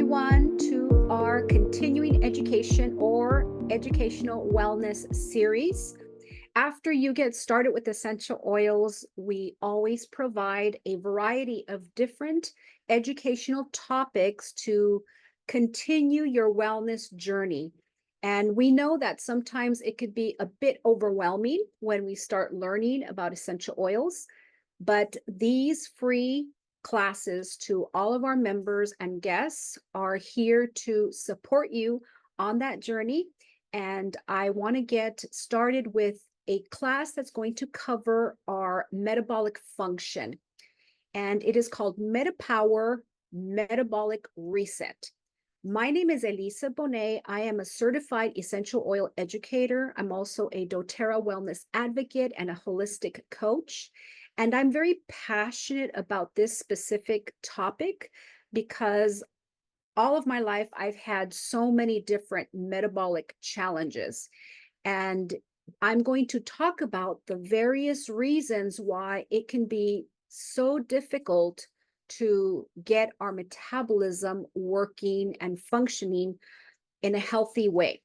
everyone to our continuing education or educational wellness series. After you get started with essential oils, we always provide a variety of different educational topics to continue your wellness journey. And we know that sometimes it could be a bit overwhelming when we start learning about essential oils, but these free classes to all of our members and guests are here to support you on that journey. And I want to get started with a class that's going to cover our metabolic function. And it is called MetaPWR Metabolic Reset. My name is Elisa Bonet. I am a certified essential oil educator. I'm also a doTERRA wellness advocate and a holistic coach. And I'm very passionate about this specific topic because all of my life I've had so many different metabolic challenges. And I'm going to talk about the various reasons why it can be so difficult to get our metabolism working and functioning in a healthy way.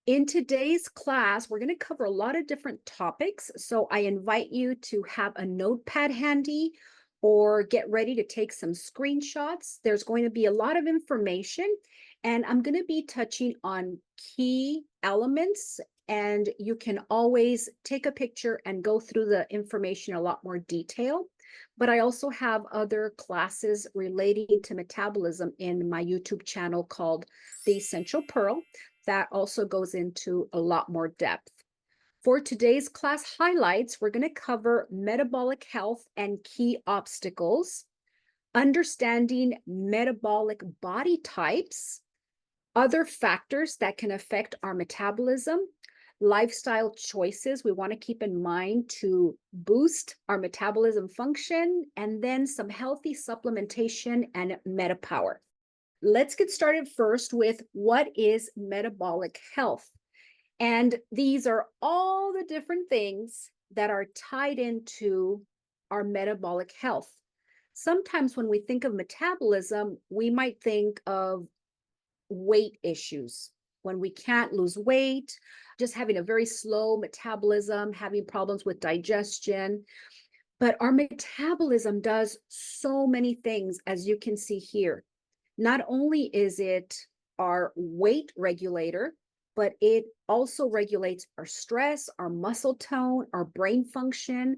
In today's class, we're going to cover a lot of different topics. So I invite you to have a notepad handy or get ready to take some screenshots. There's going to be a lot of information, and I'm going to be touching on key elements, and you can always take a picture and go through the information in a lot more detail. But I also have other classes relating to metabolism in my YouTube channel called The Essential Pearl that also goes into a lot more depth. For today's class highlights, we're going to cover metabolic health and key obstacles, understanding metabolic body types, other factors that can affect our metabolism, lifestyle choices we want to keep in mind to boost our metabolism function, and then some healthy supplementation and MetaPWR. Let's get started first with what is metabolic health. And these are all the different things that are tied into our metabolic health. Sometimes when we think of metabolism, we might think of weight issues. When we can't lose weight, just having a very slow metabolism, having problems with digestion. But our metabolism does so many things, as you can see here. Not only is it our weight regulator, but it also regulates our stress, our muscle tone, our brain function,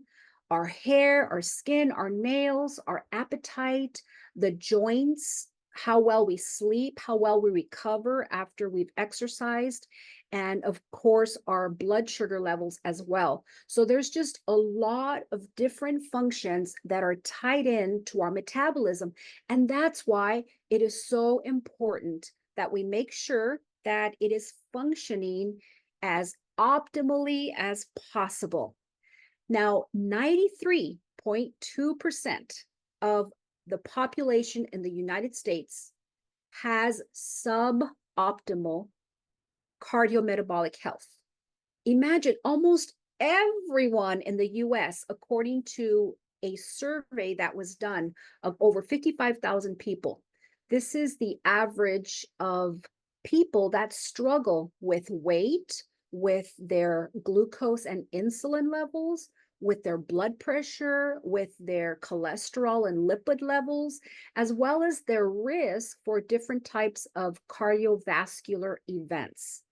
our hair, our skin, our nails, our appetite, the joints, how well we sleep, how well we recover after we've exercised, and of course, our blood sugar levels as well. So there's just a lot of different functions that are tied in to our metabolism. And that's why it is so important that we make sure that it is functioning as optimally as possible. Now, 93.2% of the population in the United States has suboptimal cardiometabolic health. Imagine almost everyone in the US, according to a survey that was done of over 55,000 people. This is the average of people that struggle with weight, with their glucose and insulin levels, with their blood pressure, with their cholesterol and lipid levels, as well as their risk for different types of cardiovascular events.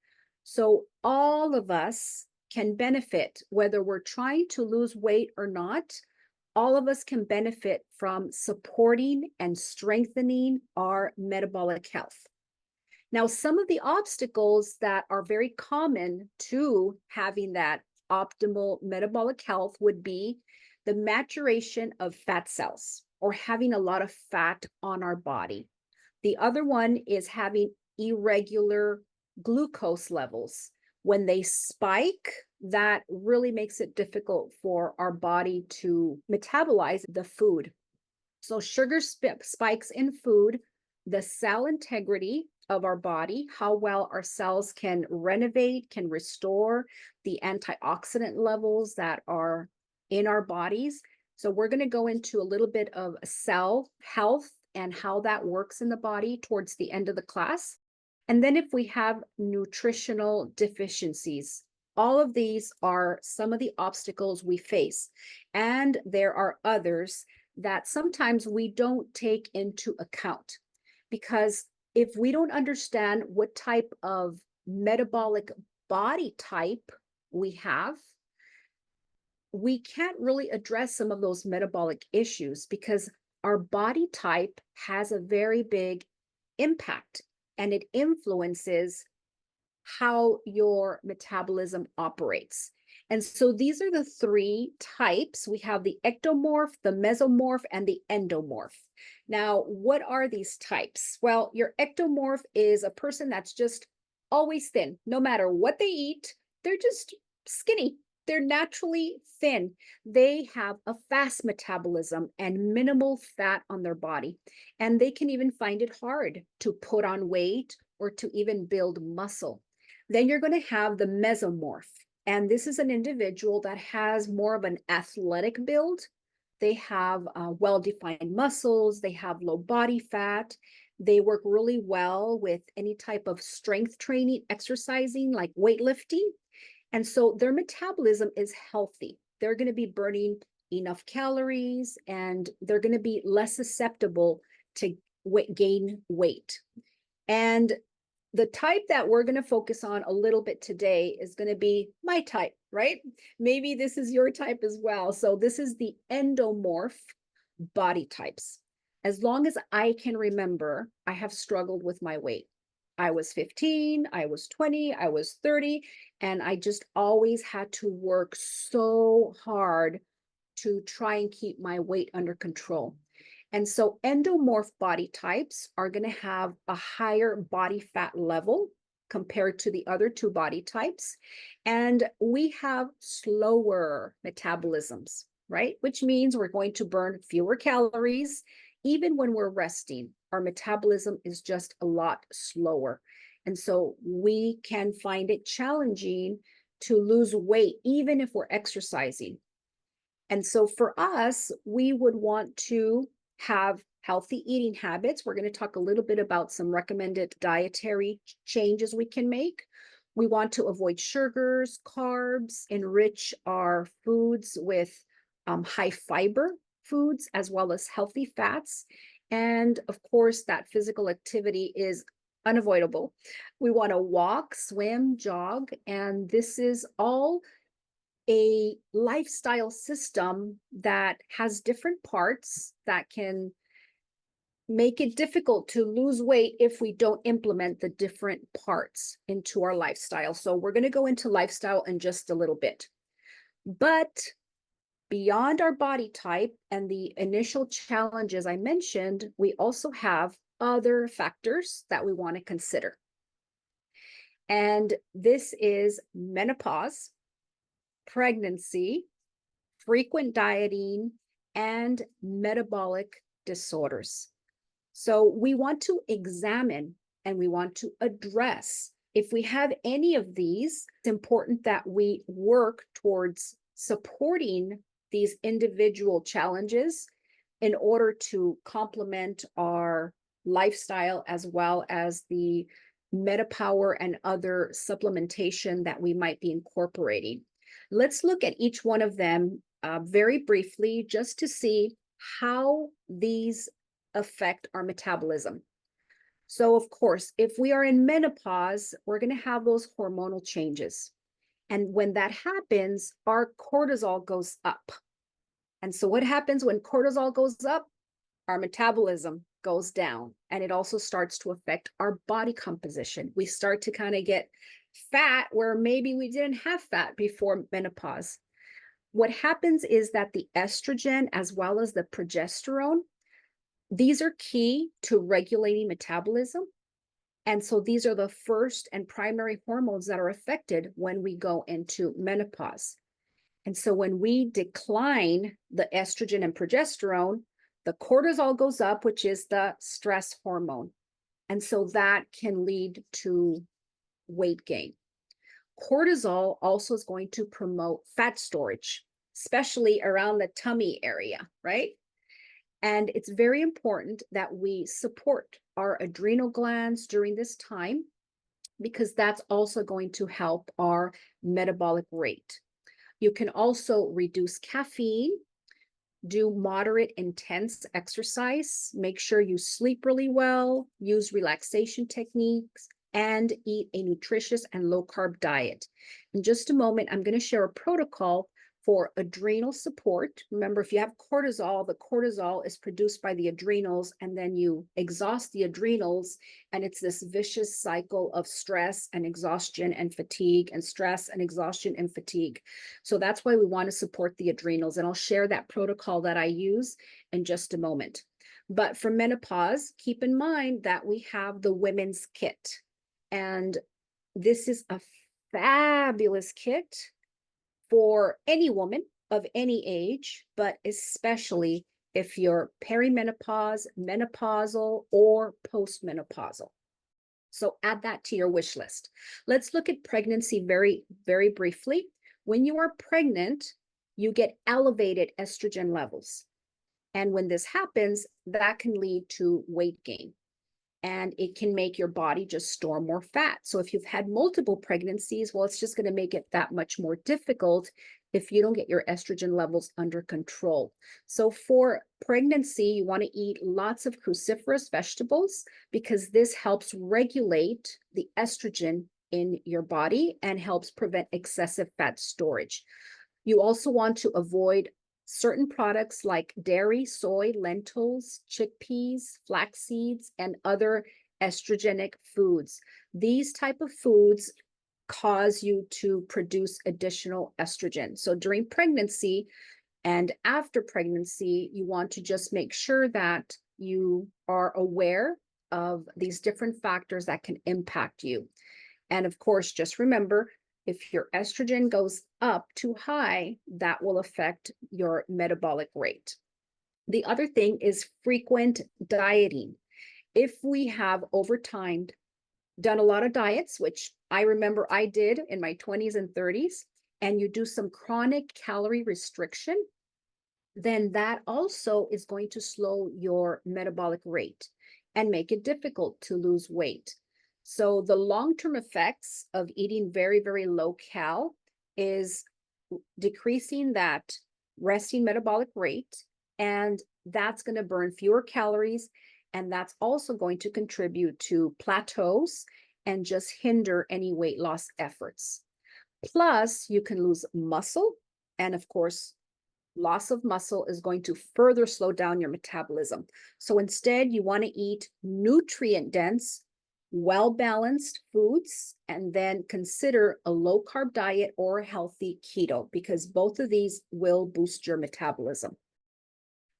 So all of us can benefit, whether we're trying to lose weight or not. All of us can benefit from supporting and strengthening our metabolic health. Now, some of the obstacles that are very common to having that optimal metabolic health would be the maturation of fat cells or having a lot of fat on our body. The other one is having irregular glucose levels. When they spike, that really makes it difficult for our body to metabolize the food. So sugar spikes in food, the cell integrity of our body, how well our cells can renovate, can restore the antioxidant levels that are in our bodies. So we're going to go into a little bit of cell health and how that works in the body towards the end of the class. And then if we have nutritional deficiencies, all of these are some of the obstacles we face. And there are others that sometimes we don't take into account because if we don't understand what type of metabolic body type we have, we can't really address some of those metabolic issues because our body type has a very big impact and it influences how your metabolism operates. And so these are the three types. We have the ectomorph, the mesomorph, and the endomorph. Now, what are these types? Well, your ectomorph is a person that's just always thin. No matter what they eat, they're just skinny. They're naturally thin. They have a fast metabolism and minimal fat on their body. And they can even find it hard to put on weight or to even build muscle. Then you're going to have the mesomorph. And this is an individual that has more of an athletic build. They have well-defined muscles. They have low body fat. They work really well with any type of strength training, exercising like weightlifting. And so their metabolism is healthy. They're going to be burning enough calories and they're going to be less susceptible to gain weight. And the type that we're going to focus on a little bit today is going to be my type, right? Maybe this is your type as well. So this is the endomorph body types. As long as I can remember, I have struggled with my weight. I was 15, I was 20, I was 30, and I just always had to work so hard to try and keep my weight under control. And so endomorph body types are going to have a higher body fat level compared to the other two body types. And we have slower metabolisms, right? Which means we're going to burn fewer calories. Even when we're resting, our metabolism is just a lot slower. And so we can find it challenging to lose weight, even if we're exercising. And so for us, we would want to have healthy eating habits. We're going to talk a little bit about some recommended dietary changes we can make. We want to avoid sugars, carbs, enrich our foods with high fiber foods, as well as healthy fats. And of course, that physical activity is unavoidable. We want to walk, swim, jog, and this is all a lifestyle system that has different parts that can make it difficult to lose weight if we don't implement the different parts into our lifestyle. So we're going to go into lifestyle in just a little bit. But beyond our body type and the initial challenges I mentioned, we also have other factors that we want to consider. And this is menopause, pregnancy, frequent dieting, and metabolic disorders. So we want to examine and we want to address if we have any of these. It's important that we work towards supporting these individual challenges in order to complement our lifestyle as well as the MetaPWR and other supplementation that we might be incorporating. Let's look at each one of them very briefly just to see how these affect our metabolism. So, of course, if we are in menopause, we're going to have those hormonal changes. And when that happens, our cortisol goes up. And so what happens when cortisol goes up? Our metabolism goes down, and it also starts to affect our body composition. We start to kind of get fat where maybe we didn't have fat before menopause. What happens is that the estrogen as well as the progesterone, these are key to regulating metabolism. And so these are the first and primary hormones that are affected when we go into menopause. And so when we decline the estrogen and progesterone, the cortisol goes up, which is the stress hormone. And so that can lead to weight gain. Cortisol also is going to promote fat storage, especially around the tummy area, right? And it's very important that we support our adrenal glands during this time because that's also going to help our metabolic rate. You can also reduce caffeine, do moderate, intense exercise, make sure you sleep really well, use relaxation techniques, and eat a nutritious and low carb diet. In just a moment, I'm going to share a protocol for adrenal support. Remember, if you have cortisol, the cortisol is produced by the adrenals, and then you exhaust the adrenals, and it's this vicious cycle of stress and exhaustion and fatigue, and stress and exhaustion and fatigue. So that's why we want to support the adrenals, and I'll share that protocol that I use in just a moment. But for menopause, keep in mind that we have the women's kit, and this is a fabulous kit for any woman of any age, but especially if you're perimenopause, menopausal, or postmenopausal. So add that to your wish list. Let's look at pregnancy very, very briefly. When you are pregnant, you get elevated estrogen levels. And when this happens, that can lead to weight gain. And it can make your body just store more fat. So if you've had multiple pregnancies, well, it's just going to make it that much more difficult if you don't get your estrogen levels under control. So for pregnancy, you want to eat lots of cruciferous vegetables because this helps regulate the estrogen in your body and helps prevent excessive fat storage. You also want to avoid certain products like dairy, soy, lentils, chickpeas, flax seeds, and other estrogenic foods. These type of foods cause you to produce additional estrogen. So during pregnancy and after pregnancy, you want to just make sure that you are aware of these different factors that can impact you. And of course, just remember, if your estrogen goes up too high, that will affect your metabolic rate. The other thing is frequent dieting. If we have over time done a lot of diets, which I remember I did in my 20s and 30s, and you do some chronic calorie restriction, then that also is going to slow your metabolic rate and make it difficult to lose weight. So the long-term effects of eating very, very low cal is decreasing that resting metabolic rate, and that's going to burn fewer calories, and that's also going to contribute to plateaus and just hinder any weight loss efforts. Plus, you can lose muscle, and of course, loss of muscle is going to further slow down your metabolism. So instead, you want to eat nutrient-dense, well-balanced foods, and then consider a low-carb diet or a healthy keto, because both of these will boost your metabolism.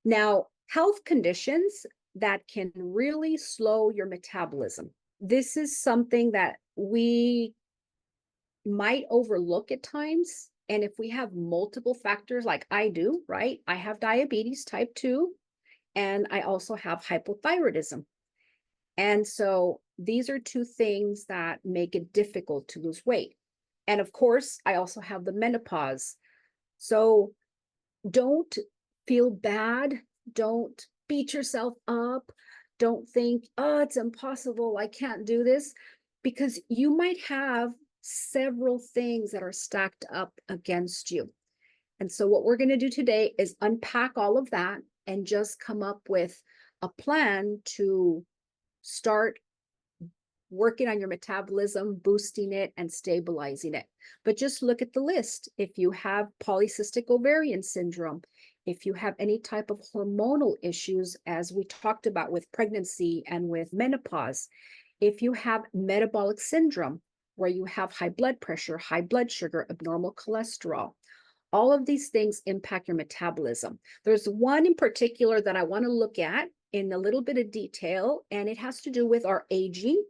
Now, health conditions that can really slow your metabolism. This is something that we might overlook at times. And if we have multiple factors like I do, right? I have diabetes type 2, and I also have hypothyroidism. And so these are two things that make it difficult to lose weight. And of course, I also have the menopause. So don't feel bad. Don't beat yourself up. Don't think, oh, it's impossible. I can't do this, because you might have several things that are stacked up against you. And so what we're going to do today is unpack all of that and just come up with a plan to start working on your metabolism, boosting it, and stabilizing it. But just look at the list. If you have polycystic ovarian syndrome, if you have any type of hormonal issues, as we talked about with pregnancy and with menopause, if you have metabolic syndrome, where you have high blood pressure, high blood sugar, abnormal cholesterol, all of these things impact your metabolism. There's one in particular that I want to look at in a little bit of detail, and it has to do with our aging.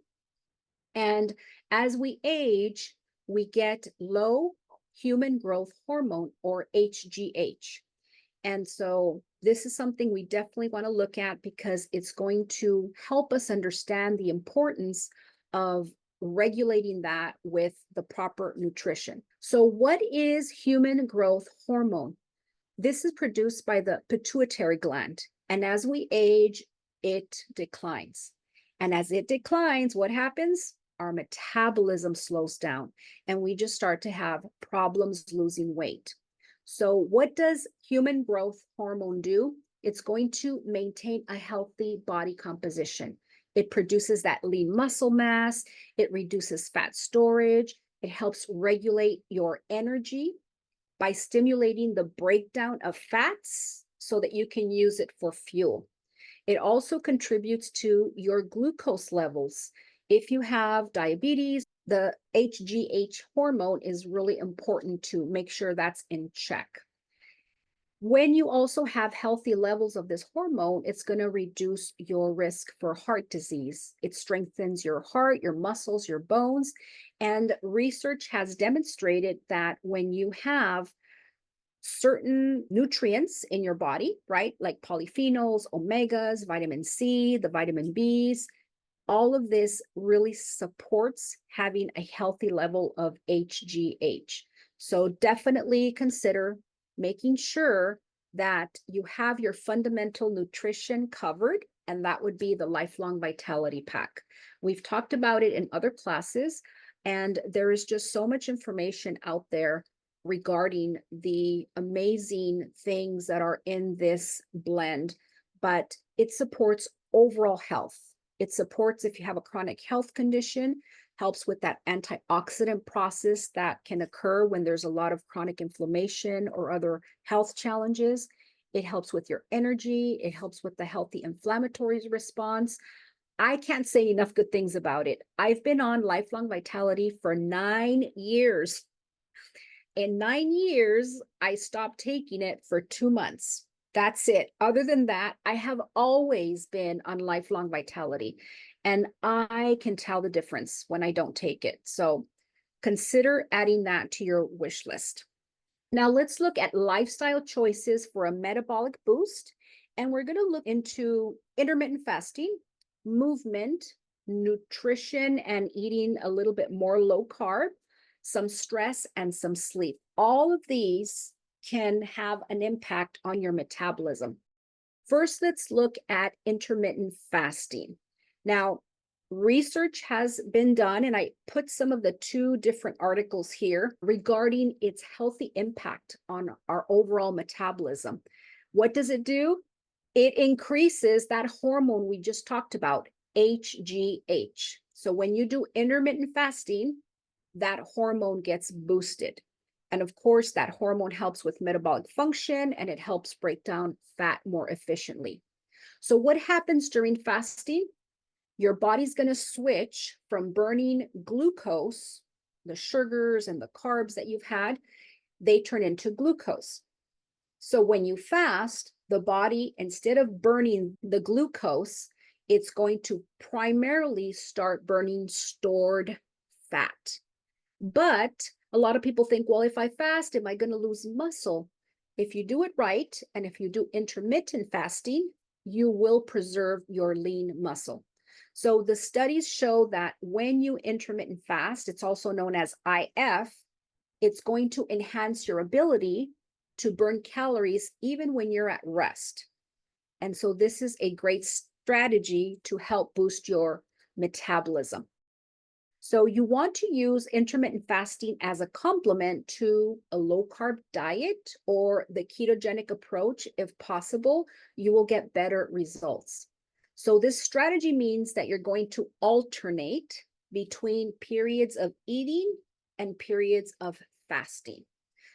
And as we age, we get low human growth hormone, or HGH. And so this is something we definitely want to look at, because it's going to help us understand the importance of regulating that with the proper nutrition. So what is human growth hormone? This is produced by the pituitary gland. And as we age, it declines. And as it declines, what happens? Our metabolism slows down and we just start to have problems losing weight. So, what does human growth hormone do? It's going to maintain a healthy body composition. It produces that lean muscle mass, it reduces fat storage, it helps regulate your energy by stimulating the breakdown of fats so that you can use it for fuel. It also contributes to your glucose levels. If you have diabetes, the HGH hormone is really important to make sure that's in check. When you also have healthy levels of this hormone, it's going to reduce your risk for heart disease. It strengthens your heart, your muscles, your bones. And research has demonstrated that when you have certain nutrients in your body, right? Like polyphenols, omegas, vitamin C, the vitamin Bs. All of this really supports having a healthy level of HGH. So definitely consider making sure that you have your fundamental nutrition covered, and that would be the Lifelong Vitality Pack. We've talked about it in other classes, and there is just so much information out there regarding the amazing things that are in this blend, but it supports overall health. It supports if you have a chronic health condition, helps with that antioxidant process that can occur when there's a lot of chronic inflammation or other health challenges. It helps with your energy. It helps with the healthy inflammatory response. I can't say enough good things about it. I've been on Lifelong Vitality for 9 years. In 9 years, I stopped taking it for 2 months. That's it. Other than that, I have always been on Lifelong Vitality, and I can tell the difference when I don't take it. So consider adding that to your wish list. Now, let's look at lifestyle choices for a metabolic boost. And we're going to look into intermittent fasting, movement, nutrition, and eating a little bit more low carb, some stress, and some sleep. All of these can have an impact on your metabolism. First, let's look at intermittent fasting. Now, research has been done, and I put some of the 2 different articles here regarding its healthy impact on our overall metabolism. What does it do? It increases that hormone we just talked about, HGH. So when you do intermittent fasting, that hormone gets boosted. And of course, that hormone helps with metabolic function and it helps break down fat more efficiently. So what happens during fasting? Your body's going to switch from burning glucose, the sugars and the carbs that you've had, they turn into glucose. So when you fast, the body, instead of burning the glucose, it's going to primarily start burning stored fat. But a lot of people think, well, if I fast, am I going to lose muscle? If you do it right, and if you do intermittent fasting, you will preserve your lean muscle. So the studies show that when you intermittent fast, it's also known as IF, it's going to enhance your ability to burn calories even when you're at rest. And so this is a great strategy to help boost your metabolism. So you want to use intermittent fasting as a complement to a low carb diet or the ketogenic approach. If possible, you will get better results. So this strategy means that you're going to alternate between periods of eating and periods of fasting.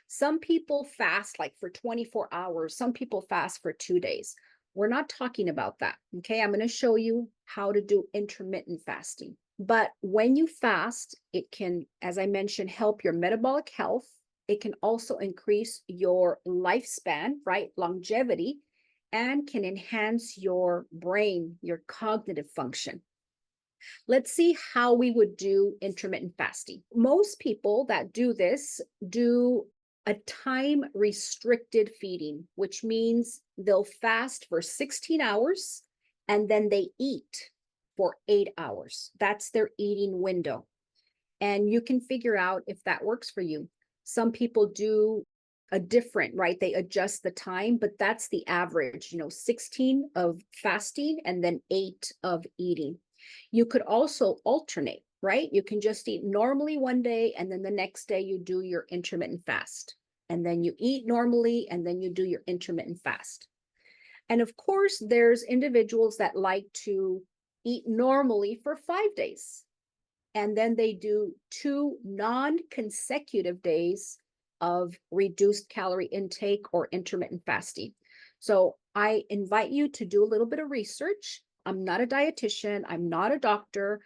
Some people fast like for 24 hours. Some people fast for 2 days. We're not talking about that. Okay. I'm going to show you how to do intermittent fasting. But when you fast, it can, as I mentioned, help your metabolic health. It can also increase your lifespan, right? Longevity, and can enhance your brain, your cognitive function. Let's see how we would do intermittent fasting. Most people that do this do a time restricted feeding, which means they'll fast for 16 hours and then they eat for 8 hours. That's their eating window. And you can figure out if that works for you. Some people do a different, right? They adjust the time, but that's the average, 16 of fasting and then 8 of eating. You could also alternate, right? You can just eat normally one day and then the next day you do your intermittent fast. And then you eat normally and then you do your intermittent fast. And of course, there's individuals that like to eat normally for 5 days. And then they do 2 non-consecutive days of reduced calorie intake or intermittent fasting. So I invite you to do a little bit of research. I'm not a dietitian, I'm not a doctor,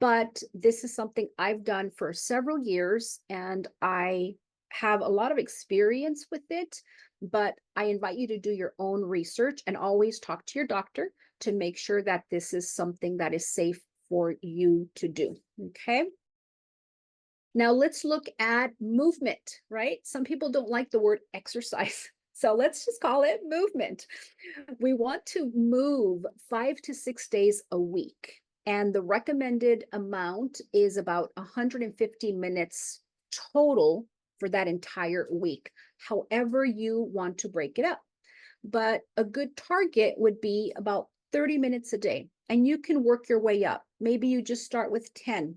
but this is something I've done for several years and I have a lot of experience with it. But I invite you to do your own research and always talk to your doctor to make sure that this is something that is safe for you to do. Okay. Now let's look at movement, right? Some people don't like the word exercise. So let's just call it movement. We want to move 5 to 6 days a week. And the recommended amount is about 150 minutes total for that entire week, however you want to break it up. But a good target would be about 30 minutes a day. And you can work your way up. Maybe you just start with 10.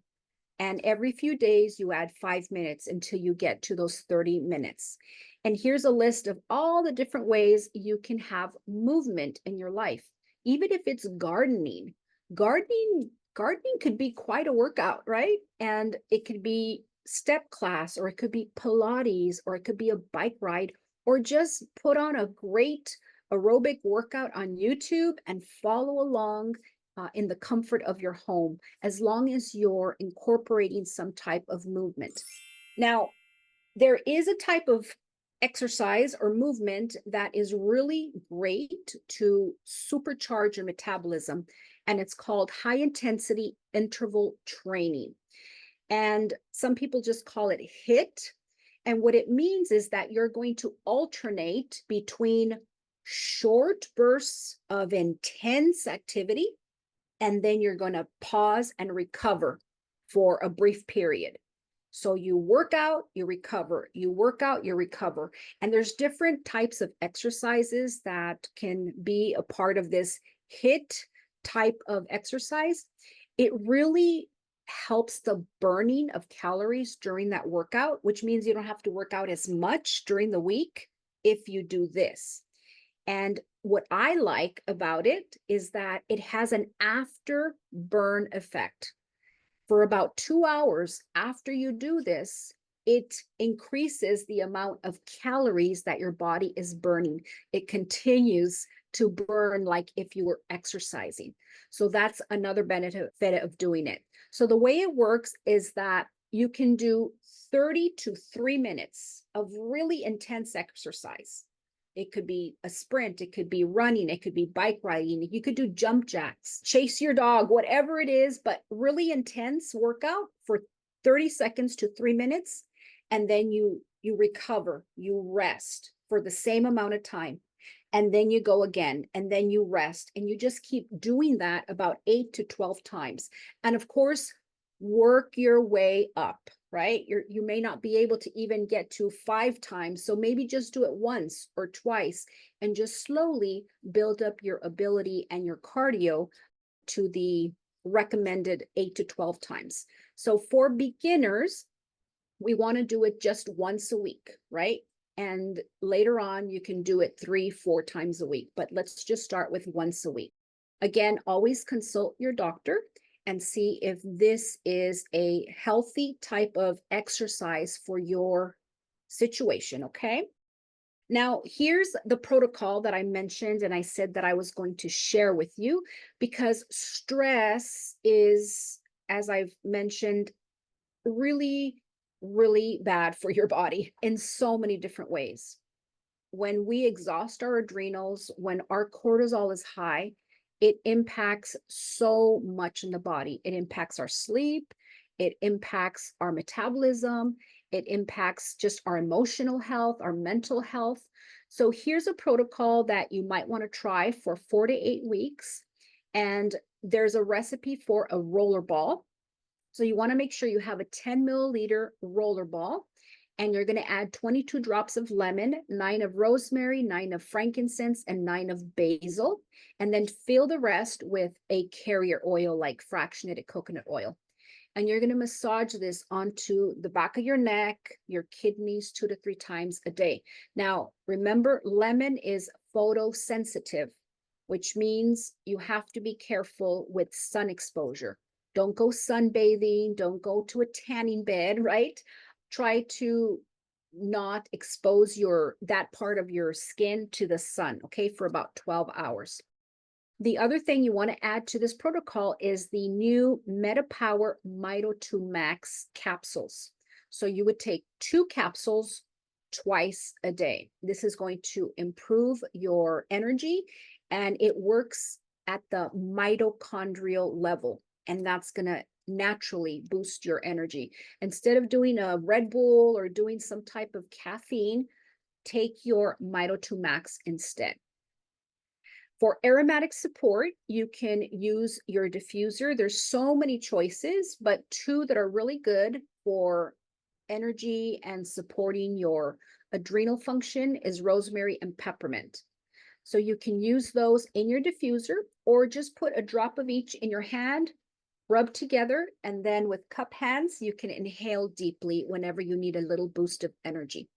And every few days, you add 5 minutes until you get to those 30 minutes. And here's a list of all the different ways you can have movement in your life. Even if it's gardening, gardening could be quite a workout, right? And it could be step class, or it could be Pilates, or it could be a bike ride, or just put on a great aerobic workout on YouTube and follow along in the comfort of your home, as long as you're incorporating some type of movement. Now, there is a type of exercise or movement that is really great to supercharge your metabolism, and it's called high intensity interval training. And some people just call it HIIT. And what it means is that you're going to alternate between short bursts of intense activity, and then you're going to pause and recover for a brief period. So you work out, you recover, you work out, you recover. And there's different types of exercises that can be a part of this HIIT type of exercise. It really helps the burning of calories during that workout, which means you don't have to work out as much during the week if you do this. And what I like about it is that it has an after burn effect. For about 2 hours after you do this, it increases the amount of calories that your body is burning. It continues to burn like if you were exercising. So that's another benefit of doing it. So the way it works is that you can do 30 to 3 minutes of really intense exercise. It could be a sprint, it could be running, it could be bike riding, you could do jump jacks, chase your dog, whatever it is, but really intense workout for 30 seconds to 3 minutes. And then you recover, you rest for the same amount of time. And then you go again, and then you rest, and you just keep doing that about 8 to 12 times. And of course, work your way up, right? You may not be able to even get to 5 times. So maybe just do it once or twice and just slowly build up your ability and your cardio to the recommended 8 to 12 times. So for beginners, we want to do it just once a week, right? And later on, you can do it 3-4 times a week, but let's just start with once a week. Again, always consult your doctor and see if this is a healthy type of exercise for your situation, okay? Now, here's the protocol that I mentioned, and I said that I was going to share with you, because stress is, as I've mentioned, really, really bad for your body in so many different ways. When we exhaust our adrenals, when our cortisol is high, it impacts so much in the body. It impacts our sleep, it impacts our metabolism, it impacts just our emotional health, our mental health. So here's a protocol that you might want to try for 4 to 8 weeks. And there's a recipe for a roller ball. So you want to make sure you have a 10 milliliter roller ball. And you're going to add 22 drops of lemon, 9 of rosemary, 9 of frankincense, and 9 of basil. And then fill the rest with a carrier oil like fractionated coconut oil. And you're going to massage this onto the back of your neck, your kidneys 2 to 3 times a day. Now, remember, lemon is photosensitive, which means you have to be careful with sun exposure. Don't go sunbathing, don't go to a tanning bed, right? Try to not expose that part of your skin to the sun, okay, for about 12 hours. The other thing you want to add to this protocol is the new MetaPWR Mito2 Max capsules. So you would take 2 capsules twice a day. This is going to improve your energy, and it works at the mitochondrial level, and that's going to naturally boost your energy. Instead of doing a Red Bull or doing some type of caffeine, take your Mito2 Max instead. For aromatic support, you can use your diffuser. There's so many choices, but 2 that are really good for energy and supporting your adrenal function is rosemary and peppermint. So you can use those in your diffuser, or just put a drop of each in your hand, rub together, and then with cup hands, you can inhale deeply whenever you need a little boost of energy.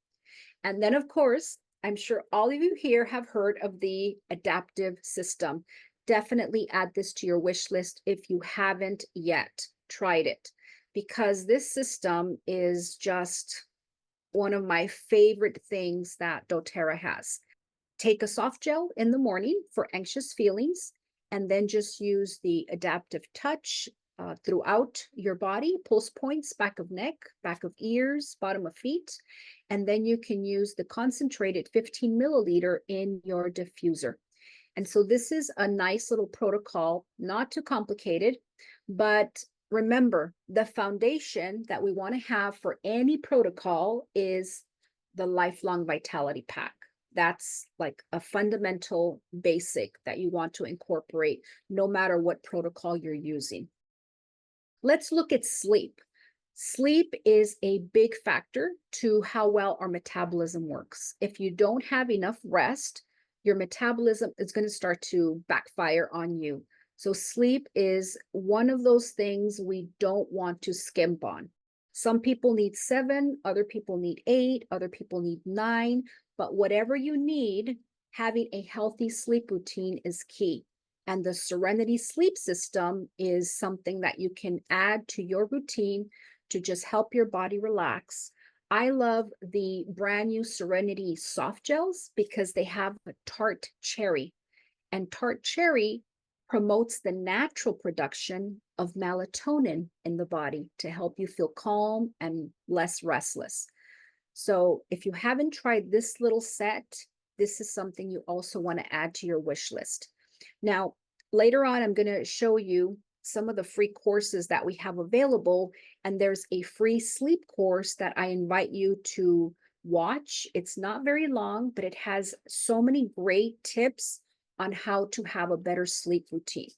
And then, of course, I'm sure all of you here have heard of the adaptive system. Definitely add this to your wish list if you haven't yet tried it, because this system is just one of my favorite things that doTERRA has. Take a soft gel in the morning for anxious feelings, and then just use the adaptive touch throughout your body, pulse points, back of neck, back of ears, bottom of feet. And then you can use the concentrated 15 milliliter in your diffuser. And so this is a nice little protocol, not too complicated, but remember, the foundation that we want to have for any protocol is the lifelong vitality pack. That's like a fundamental basic that you want to incorporate no matter what protocol you're using. Let's look at sleep. Sleep is a big factor to how well our metabolism works. If you don't have enough rest, your metabolism is going to start to backfire on you. So sleep is one of those things we don't want to skimp on. Some people need 7, other people need 8, other people need 9, but whatever you need, having a healthy sleep routine is key. And the Serenity Sleep System is something that you can add to your routine to just help your body relax. I love the brand new Serenity soft gels because they have a tart cherry, and tart cherry promotes the natural production of melatonin in the body to help you feel calm and less restless. So if you haven't tried this little set, this is something you also want to add to your wish list. Now, later on, I'm going to show you some of the free courses that we have available, and there's a free sleep course that I invite you to watch. It's not very long, but it has so many great tips on how to have a better sleep routine.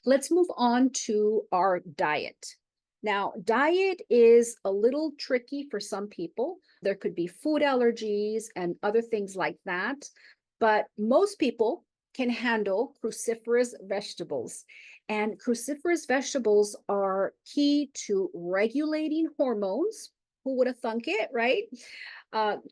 Let's move on to our diet. Now, diet is a little tricky for some people. There could be food allergies and other things like that, but most people can handle cruciferous vegetables. And cruciferous vegetables are key to regulating hormones. Who would have thunk it, right?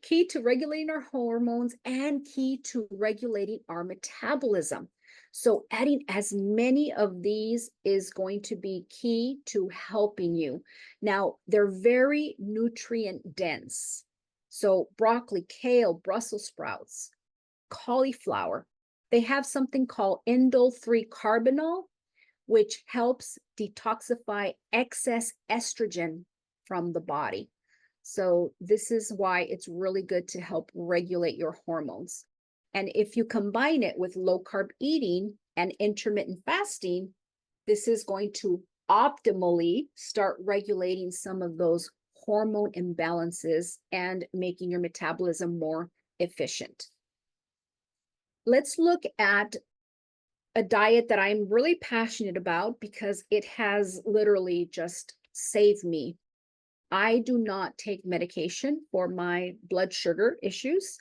Key to regulating our hormones and key to regulating our metabolism. So adding as many of these is going to be key to helping you. Now, they're very nutrient dense. So broccoli, kale, Brussels sprouts, cauliflower, they have something called indole-3 carbinol, which helps detoxify excess estrogen from the body. So this is why it's really good to help regulate your hormones. And if you combine it with low carb eating and intermittent fasting, this is going to optimally start regulating some of those hormone imbalances and making your metabolism more efficient. Let's look at a diet that I'm really passionate about because it has literally just saved me. I do not take medication for my blood sugar issues.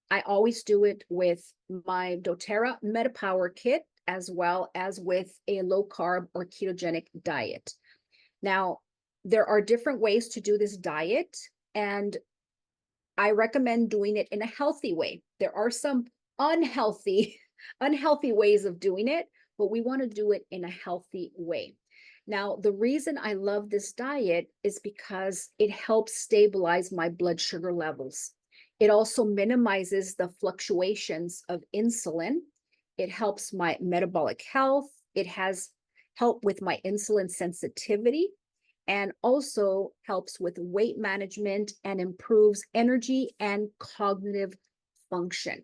I always do it with my doTERRA MetaPWR kit, as well as with a low carb or ketogenic diet. Now, there are different ways to do this diet, and I recommend doing it in a healthy way. There are some unhealthy, unhealthy ways of doing it, but we want to do it in a healthy way. Now, the reason I love this diet is because it helps stabilize my blood sugar levels. It also minimizes the fluctuations of insulin. It helps my metabolic health. It has helped with my insulin sensitivity, and also helps with weight management and improves energy and cognitive function.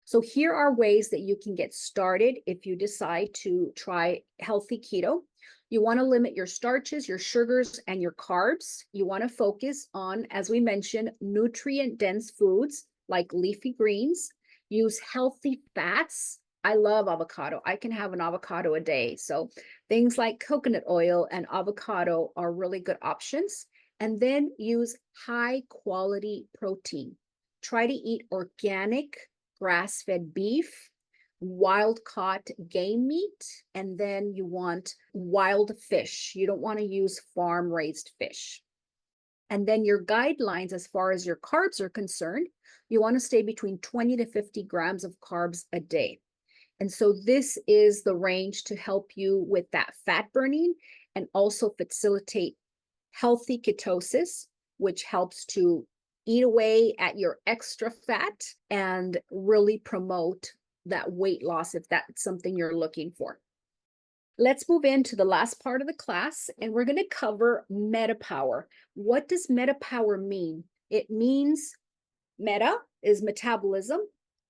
So here are ways that you can get started if you decide to try healthy keto. You want to limit your starches, your sugars, and your carbs. You want to focus on, as we mentioned, nutrient-dense foods like leafy greens. Use healthy fats. I love avocado. I can have an avocado a day. So things like coconut oil and avocado are really good options. And then use high quality protein. Try to eat organic grass-fed beef, wild-caught game meat, and then you want wild fish. You don't want to use farm-raised fish. And then your guidelines as far as your carbs are concerned, you want to stay between 20 to 50 grams of carbs a day. And so this is the range to help you with that fat burning and also facilitate healthy ketosis, which helps to eat away at your extra fat and really promote that weight loss if that's something you're looking for. Let's move into the last part of the class, and we're going to cover MetaPWR. What does MetaPWR mean? It means meta is metabolism,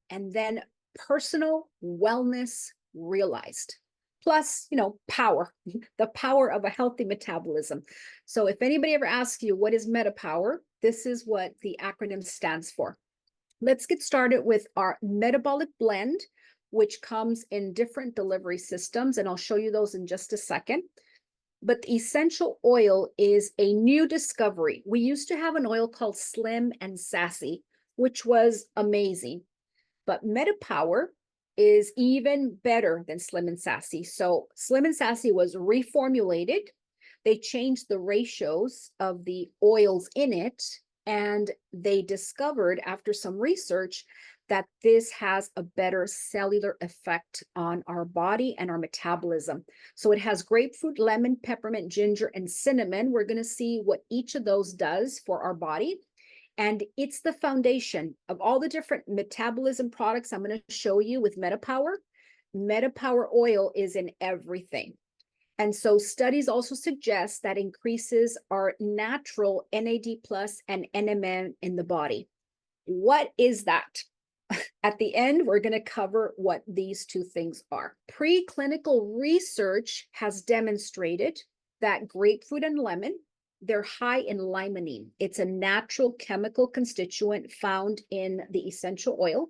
and then personal wellness realized. Plus, power, the power of a healthy metabolism. So if anybody ever asks you what is MetaPWR, this is what the acronym stands for. Let's get started with our metabolic blend, which comes in different delivery systems, and I'll show you those in just a second. But the essential oil is a new discovery. We used to have an oil called Slim and Sassy, which was amazing. But MetaPWR is even better than Slim and Sassy. So Slim and Sassy was reformulated. They changed the ratios of the oils in it, and they discovered after some research that this has a better cellular effect on our body and our metabolism. So it has grapefruit, lemon, peppermint, ginger, and cinnamon. We're going to see what each of those does for our body. And it's the foundation of all the different metabolism products I'm going to show you with MetaPWR. MetaPWR oil is in everything. And so studies also suggest that increases our natural NAD plus and NMN in the body. What is that? At the end, we're going to cover what these two things are. Preclinical research has demonstrated that grapefruit and lemon, they're high in limonene. It's a natural chemical constituent found in the essential oil,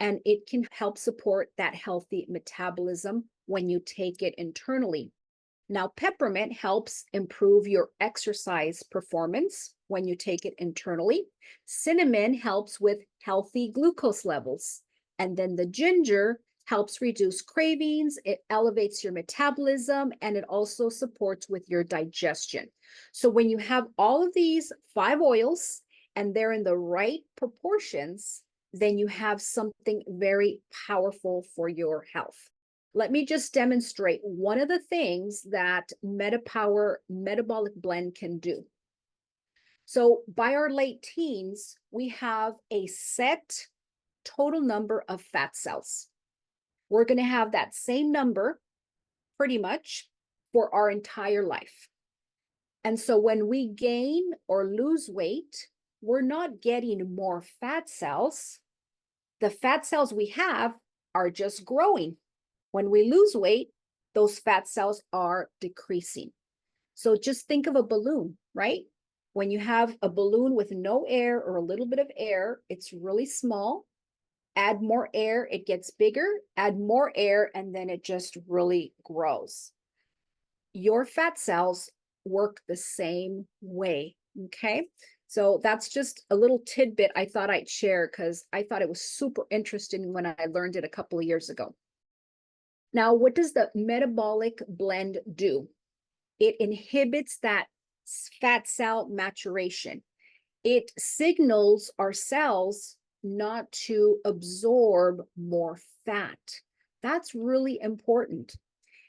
and it can help support that healthy metabolism when you take it internally. Now, peppermint helps improve your exercise performance when you take it internally. Cinnamon helps with healthy glucose levels. And then the ginger helps reduce cravings, it elevates your metabolism, and it also supports with your digestion. So when you have all of these 5 oils and they're in the right proportions, then you have something very powerful for your health. Let me just demonstrate one of the things that MetaPWR Metabolic Blend can do. So by our late teens, we have a set total number of fat cells. We're going to have that same number pretty much for our entire life. And so when we gain or lose weight, we're not getting more fat cells. The fat cells we have are just growing. When we lose weight, those fat cells are decreasing. So just think of a balloon, right? When you have a balloon with no air or a little bit of air, it's really small. Add more air, it gets bigger. Add more air, and then it just really grows. Your fat cells work the same way. Okay. So that's just a little tidbit I thought I'd share because I thought it was super interesting when I learned it a couple of years ago. Now, what does the metabolic blend do? It inhibits that fat cell maturation. It signals our cells not to absorb more fat. That's really important.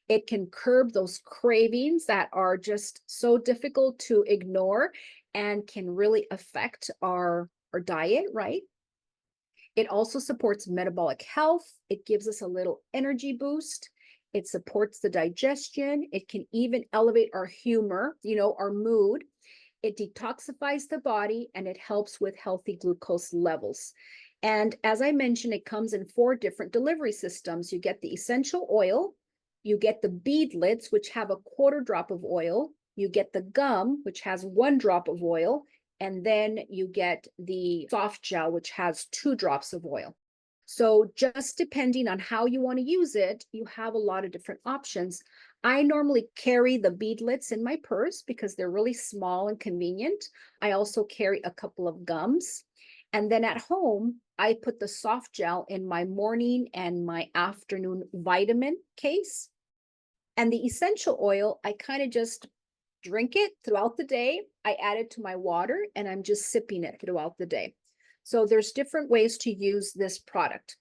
It can curb those cravings that are just so difficult to ignore and can really affect our diet, right? It also supports metabolic health. It gives us a little energy boost. It supports the digestion. It can even elevate our humor, our mood. It detoxifies the body and it helps with healthy glucose levels. And as I mentioned, it comes in 4 different delivery systems. You get the essential oil, you get the beadlets, which have a 1/4 drop of oil, you get the gum, which has 1 drop of oil, and then you get the soft gel, which has 2 drops of oil. So just depending on how you want to use it, you have a lot of different options. I normally carry the beadlets in my purse because they're really small and convenient. I also carry a couple of gums. And then at home, I put the soft gel in my morning and my afternoon vitamin case. And the essential oil, I kind of just drink it throughout the day. I add it to my water and I'm just sipping it throughout the day. So there's different ways to use this product.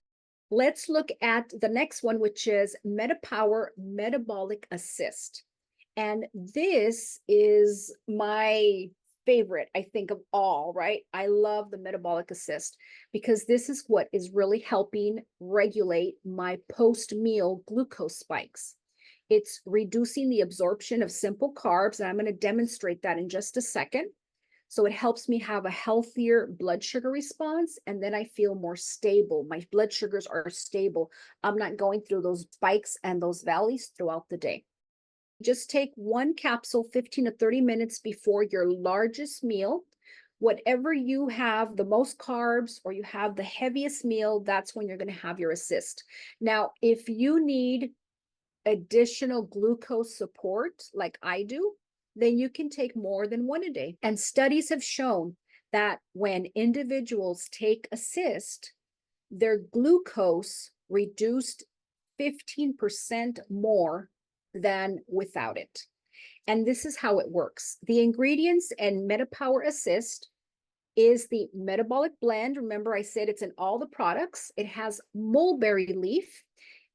Let's look at the next one, which is MetaPWR Metabolic Assist. And this is my favorite, I think, of all, right? I love the Metabolic Assist because this is what is really helping regulate my post-meal glucose spikes. It's reducing the absorption of simple carbs, and I'm going to demonstrate that in just a second. So it helps me have a healthier blood sugar response, and then I feel more stable. My blood sugars are stable. I'm not going through those spikes and those valleys throughout the day. Just take 1 capsule 15 to 30 minutes before your largest meal. Whatever you have the most carbs or you have the heaviest meal, that's when you're going to have your assist. Now, if you need additional glucose support like I do, then you can take more than 1 a day. And studies have shown that when individuals take assist, their glucose reduced 15% more than without it. And this is how it works. The ingredients in MetaPWR Assist is the metabolic blend. Remember, I said it's in all the products. It has mulberry leaf,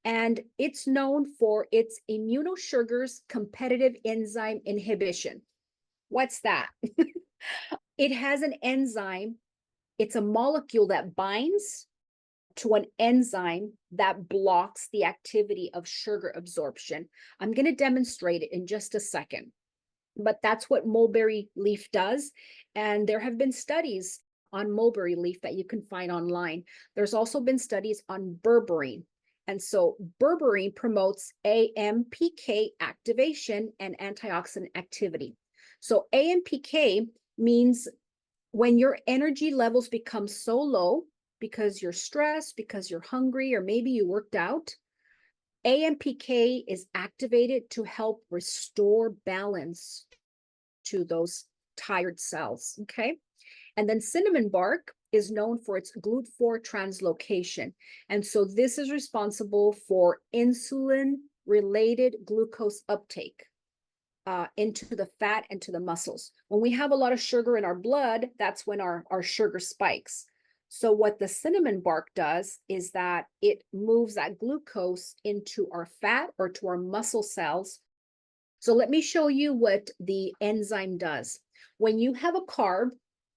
and it's known for its immunosugars competitive enzyme inhibition. What's that? It has an enzyme. It's a molecule that binds to an enzyme that blocks the activity of sugar absorption. I'm going to demonstrate it in just a second, but that's what mulberry leaf does. And there have been studies on mulberry leaf that you can find online. There's also been studies on berberine. And so berberine promotes AMPK activation and antioxidant activity. So AMPK means when your energy levels become so low because you're stressed, because you're hungry, or maybe you worked out, AMPK is activated to help restore balance to those tired cells, okay? And then cinnamon bark is known for its GLUT4 translocation. And so this is responsible for insulin-related glucose uptake into the fat and to the muscles. When we have a lot of sugar in our blood, that's when our sugar spikes. So what the cinnamon bark does is that it moves that glucose into our fat or to our muscle cells. So let me show you what the enzyme does. When you have a carb,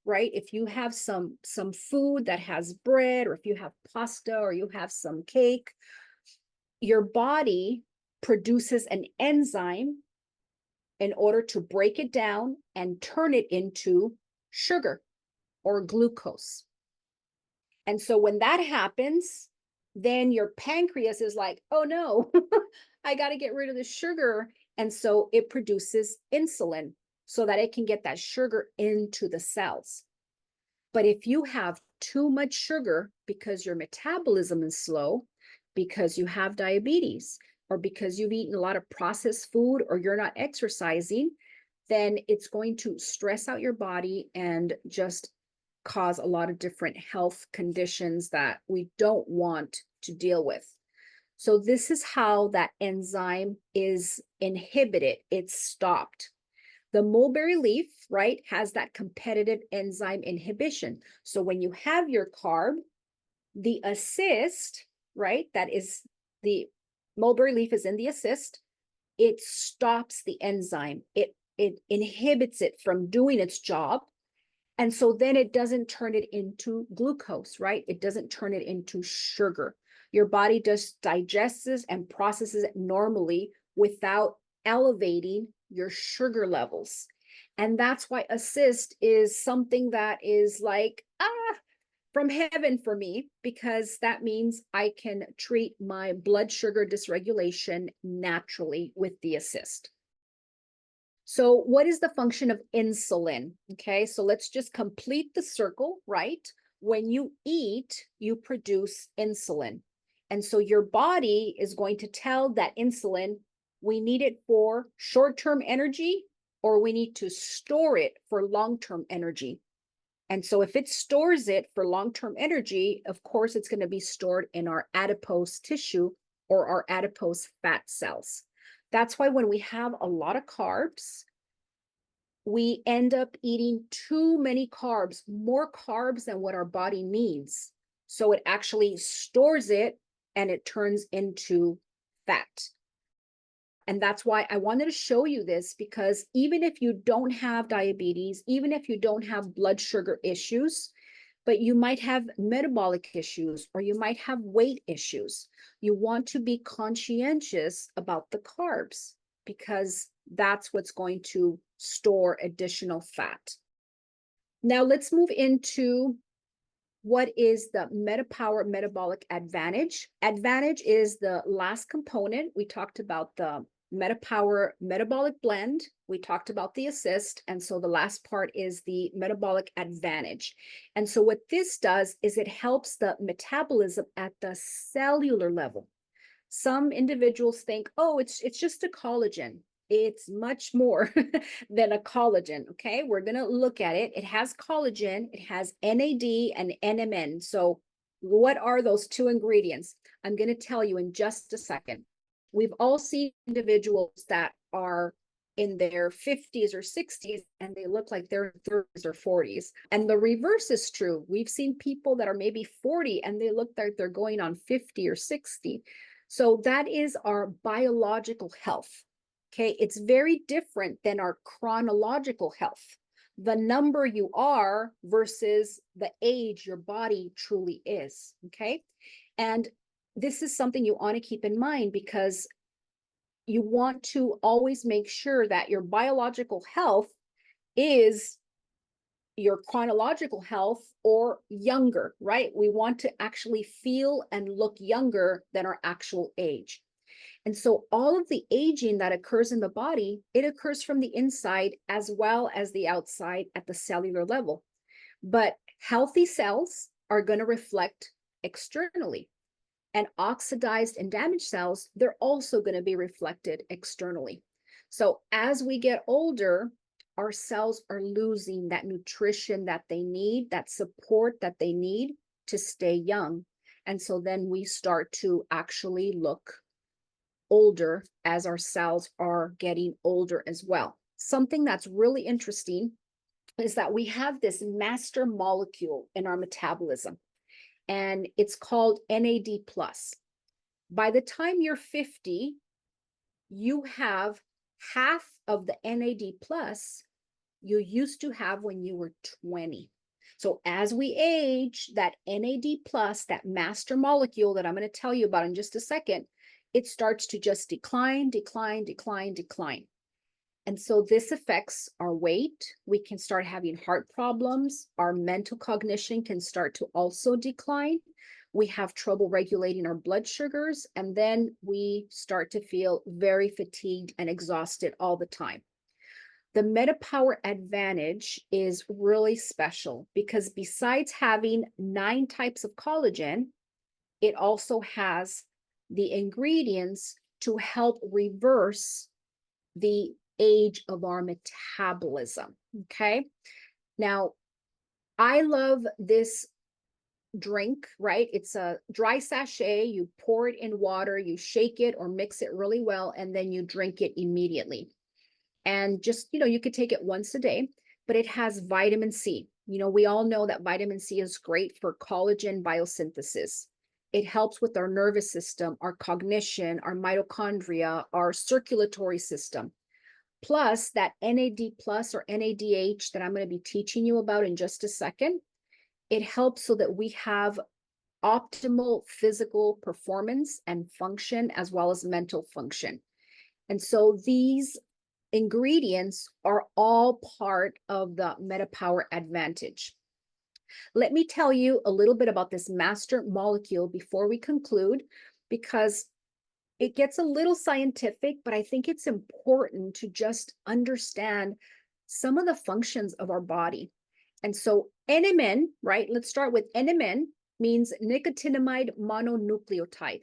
right? If you have some food that has bread, or if you have pasta, or you have some cake, your body produces an enzyme in order to break it down and turn it into sugar or glucose. And so when that happens, then your pancreas is like, oh no, I got to get rid of the sugar. And so it produces insulin so that it can get that sugar into the cells. But if you have too much sugar because your metabolism is slow, because you have diabetes, or because you've eaten a lot of processed food, or you're not exercising, then it's going to stress out your body and just cause a lot of different health conditions that we don't want to deal with. So this is how that enzyme is inhibited. It's stopped. The mulberry leaf, right, has that competitive enzyme inhibition. So when you have your carb, the assist, right, that is the mulberry leaf is in the assist, it stops the enzyme. It inhibits it from doing its job. And so then it doesn't turn it into glucose, right? It doesn't turn it into sugar. Your body just digests it and processes it normally without elevating your sugar levels. And that's why assist is something that is like, from heaven for me, because that means I can treat my blood sugar dysregulation naturally with the assist. So what is the function of insulin? Okay, so let's just complete the circle, right? When you eat, you produce insulin. And so your body is going to tell that insulin, we need it for short-term energy, or we need to store it for long-term energy. And so if it stores it for long-term energy, of course, it's going to be stored in our adipose tissue or our adipose fat cells. That's why when we have a lot of carbs, we end up eating too many carbs, more carbs than what our body needs. So it actually stores it and it turns into fat. And that's why I wanted to show you this, because even if you don't have diabetes, even if you don't have blood sugar issues, but you might have metabolic issues or you might have weight issues, you want to be conscientious about the carbs, because that's what's going to store additional fat. Now let's move into what is the MetaPWR Metabolic Advantage. Advantage is the last component. We talked about the MetaPWR Metabolic Blend. We talked about the assist. And so the last part is the metabolic advantage. And so what this does is it helps the metabolism at the cellular level. Some individuals think, oh, it's just a collagen. It's much more than a collagen, okay? We're going to look at it. It has collagen, it has NAD and NMN. So what are those two ingredients? I'm going to tell you in just a second. We've all seen individuals that are in their 50s or 60s and they look like they're in 30s or 40s. And the reverse is true. We've seen people that are maybe 40 and they look like they're going on 50 or 60. So that is our biological health. Okay, it's very different than our chronological health. The number you are versus the age your body truly is. Okay, and this is something you want to keep in mind, because you want to always make sure that your biological health is your chronological health or younger, right? We want to actually feel and look younger than our actual age. And so all of the aging that occurs in the body, it occurs from the inside as well as the outside at the cellular level. But healthy cells are going to reflect externally. And oxidized and damaged cells, they're also going to be reflected externally. So as we get older, our cells are losing that nutrition that they need, that support that they need to stay young. And so then we start to actually look older as our cells are getting older as well. Something that's really interesting is that we have this master molecule in our metabolism, and it's called NAD+. By the time you're 50, you have half of the NAD+ you used to have when you were 20. So as we age, that NAD+, that master molecule that I'm going to tell you about in just a second, it starts to just decline, decline, decline, decline. And so this affects our weight. We can start having heart problems. Our mental cognition can start to also decline. We have trouble regulating our blood sugars, and then we start to feel very fatigued and exhausted all the time. The MetaPWR Advantage is really special because besides having 9 types of collagen, it also has the ingredients to help reverse the age of our metabolism. Okay. Now, I love this drink, right? It's a dry sachet. You pour it in water, you shake it or mix it really well, and then you drink it immediately. And just, you could take it once a day, but it has vitamin C. We all know that vitamin C is great for collagen biosynthesis. It helps with our nervous system, our cognition, our mitochondria, our circulatory system. Plus that NAD plus or NADH that I'm going to be teaching you about in just a second. It helps so that we have optimal physical performance and function as well as mental function. And so these ingredients are all part of the MetaPWR advantage. Let me tell you a little bit about this master molecule before we conclude, because it gets a little scientific, but I think it's important to just understand some of the functions of our body. And so NMN, right? Let's start with NMN, means nicotinamide mononucleotide.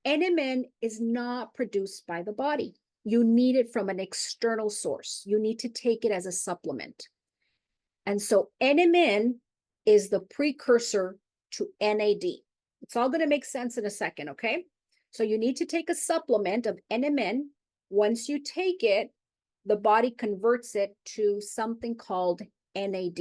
NMN is not produced by the body. You need it from an external source. You need to take it as a supplement. And so NMN is the precursor to NAD. It's all going to make sense in a second, okay? So you need to take a supplement of NMN. Once you take it, the body converts it to something called NAD.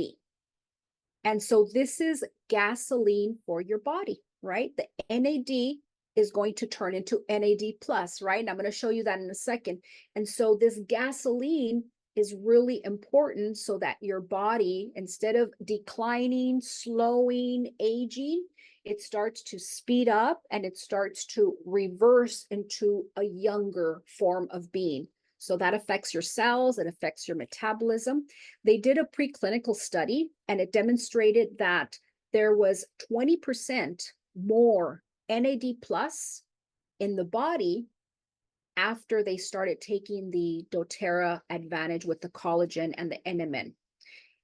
And so this is gasoline for your body, right? The NAD is going to turn into NAD plus, right? And I'm going to show you that in a second. And so this gasoline is really important so that your body, instead of declining, slowing, aging, it starts to speed up and it starts to reverse into a younger form of being. So that affects your cells, it affects your metabolism. They did a preclinical study and it demonstrated that there was 20% more NAD plus in the body after they started taking the doTERRA advantage with the collagen and the NMN.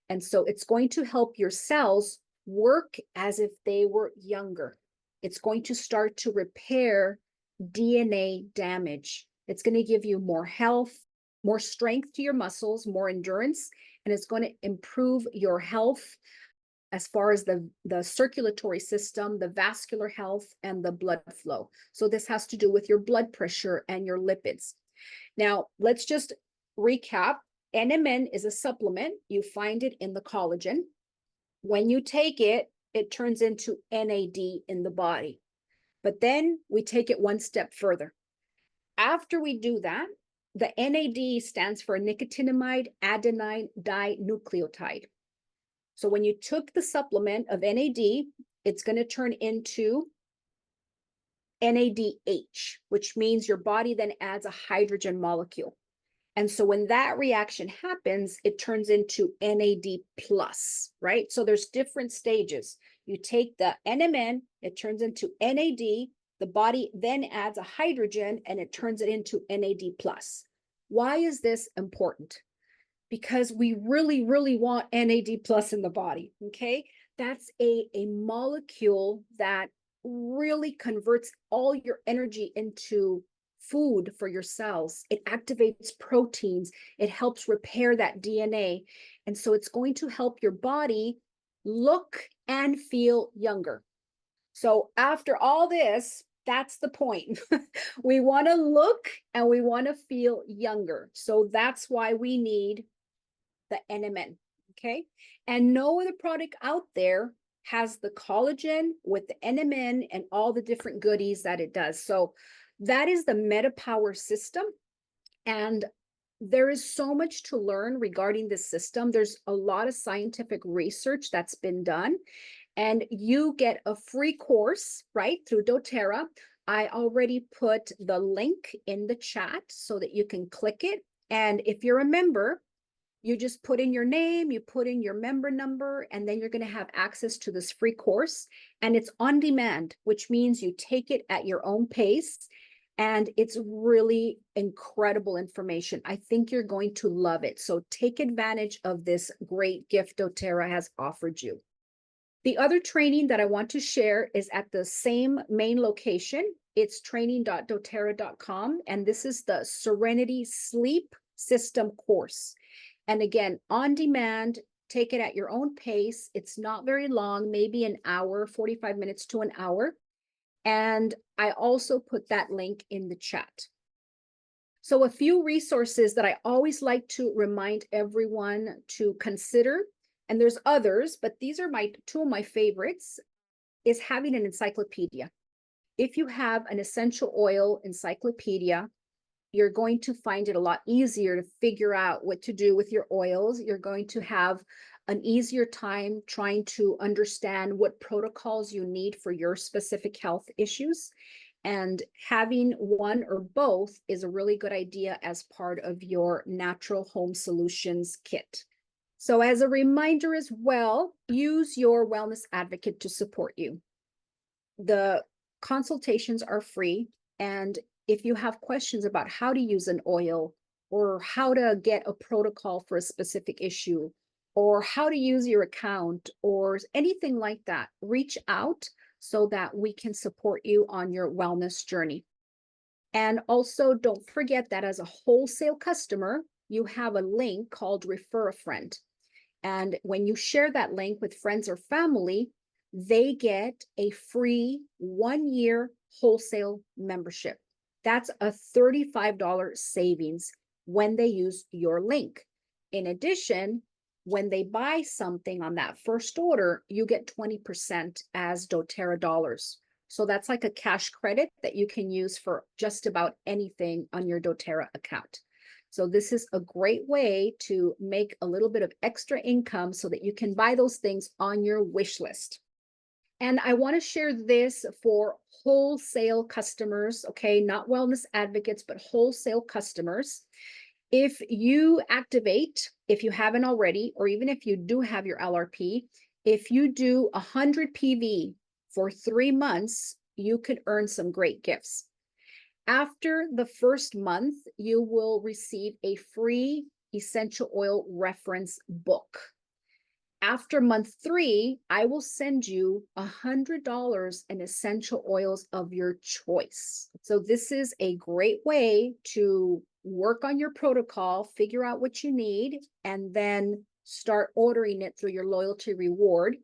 And so it's going to help your cells work as if they were younger. It's going to start to repair DNA damage. It's going to give you more health, more strength to your muscles, more endurance, and it's going to improve your health as far as the circulatory system, the vascular health, and the blood flow. So this has to do with your blood pressure and your lipids. Now, let's just recap. NMN is a supplement. You find it in the collagen. When you take it, it turns into NAD in the body. But then we take it one step further. After we do that, the NAD stands for nicotinamide adenine dinucleotide. So when you took the supplement of NAD, it's going to turn into NADH, which means your body then adds a hydrogen molecule. And so when that reaction happens, it turns into NAD plus, right? So there's different stages. You take the NMN, it turns into NAD, the body then adds a hydrogen and it turns it into NAD plus. Why is this important? Because we really, really want NAD plus in the body, okay? That's a molecule that really converts all your energy into food for your cells. It activates proteins. It helps repair that DNA. And so it's going to help your body look and feel younger. So after all this, that's the point. We want to look and we want to feel younger. So that's why we need the NMN, okay? And no other product out there has the collagen with the NMN and all the different goodies that it does. So that is the MetaPWR system. And there is so much to learn regarding this system. There's a lot of scientific research that's been done. And you get a free course, right, through doTERRA. I already put the link in the chat so that you can click it. And if you're a member, you just put in your name, you put in your member number, and then you're going to have access to this free course. And it's on demand, which means you take it at your own pace. And it's really incredible information. I think you're going to love it. So take advantage of this great gift doTERRA has offered you. The other training that I want to share is at the same main location. It's training.doterra.com. And this is the Serenity Sleep system course. And again, on demand, take it at your own pace. It's not very long, maybe an hour, 45 minutes to an hour. And I also put that link in the chat. So a few resources that I always like to remind everyone to consider, and there's others, but these are two of my favorites, is having an encyclopedia. If you have an essential oil encyclopedia, you're going to find it a lot easier to figure out what to do with your oils. You're going to have an easier time trying to understand what protocols you need for your specific health issues. And having one or both is a really good idea as part of your natural home solutions kit. So as a reminder as well, use your wellness advocate to support you. The consultations are free, and if you have questions about how to use an oil or how to get a protocol for a specific issue or how to use your account or anything like that, reach out so that we can support you on your wellness journey. And also don't forget that as a wholesale customer, you have a link called Refer a Friend. And when you share that link with friends or family, they get a free 1-year wholesale membership. That's a $35 savings when they use your link. In addition, when they buy something on that first order, you get 20% as doTERRA dollars. So that's like a cash credit that you can use for just about anything on your doTERRA account. So this is a great way to make a little bit of extra income so that you can buy those things on your wish list. And I want to share this for wholesale customers, okay, not wellness advocates, but wholesale customers. If you activate, if you haven't already, or even if you do have your LRP, if you do 100 PV for 3 months, you could earn some great gifts. After the first month, you will receive a free essential oil reference book. After month 3, I will send you $100 in essential oils of your choice. So this is a great way to work on your protocol, figure out what you need, and then start ordering it through your loyalty reward.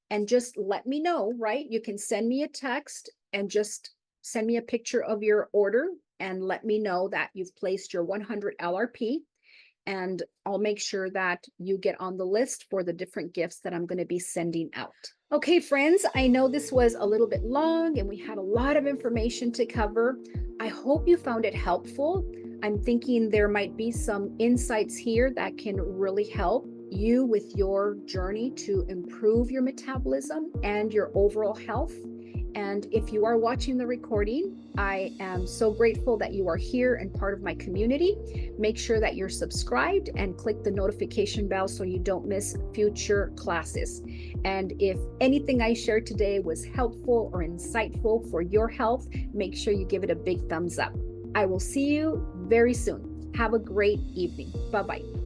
And just let me know, right? You can send me a text and just send me a picture of your order and let me know that you've placed your 100 LRP. And I'll make sure that you get on the list for the different gifts that I'm going to be sending out. Okay, friends, I know this was a little bit long and we had a lot of information to cover. I hope you found it helpful. I'm thinking there might be some insights here that can really help you with your journey to improve your metabolism and your overall health. And if you are watching the recording, I am so grateful that you are here and part of my community. Make sure that you're subscribed and click the notification bell so you don't miss future classes. And if anything I shared today was helpful or insightful for your health, make sure you give it a big thumbs up. I will see you very soon. Have a great evening. Bye-bye.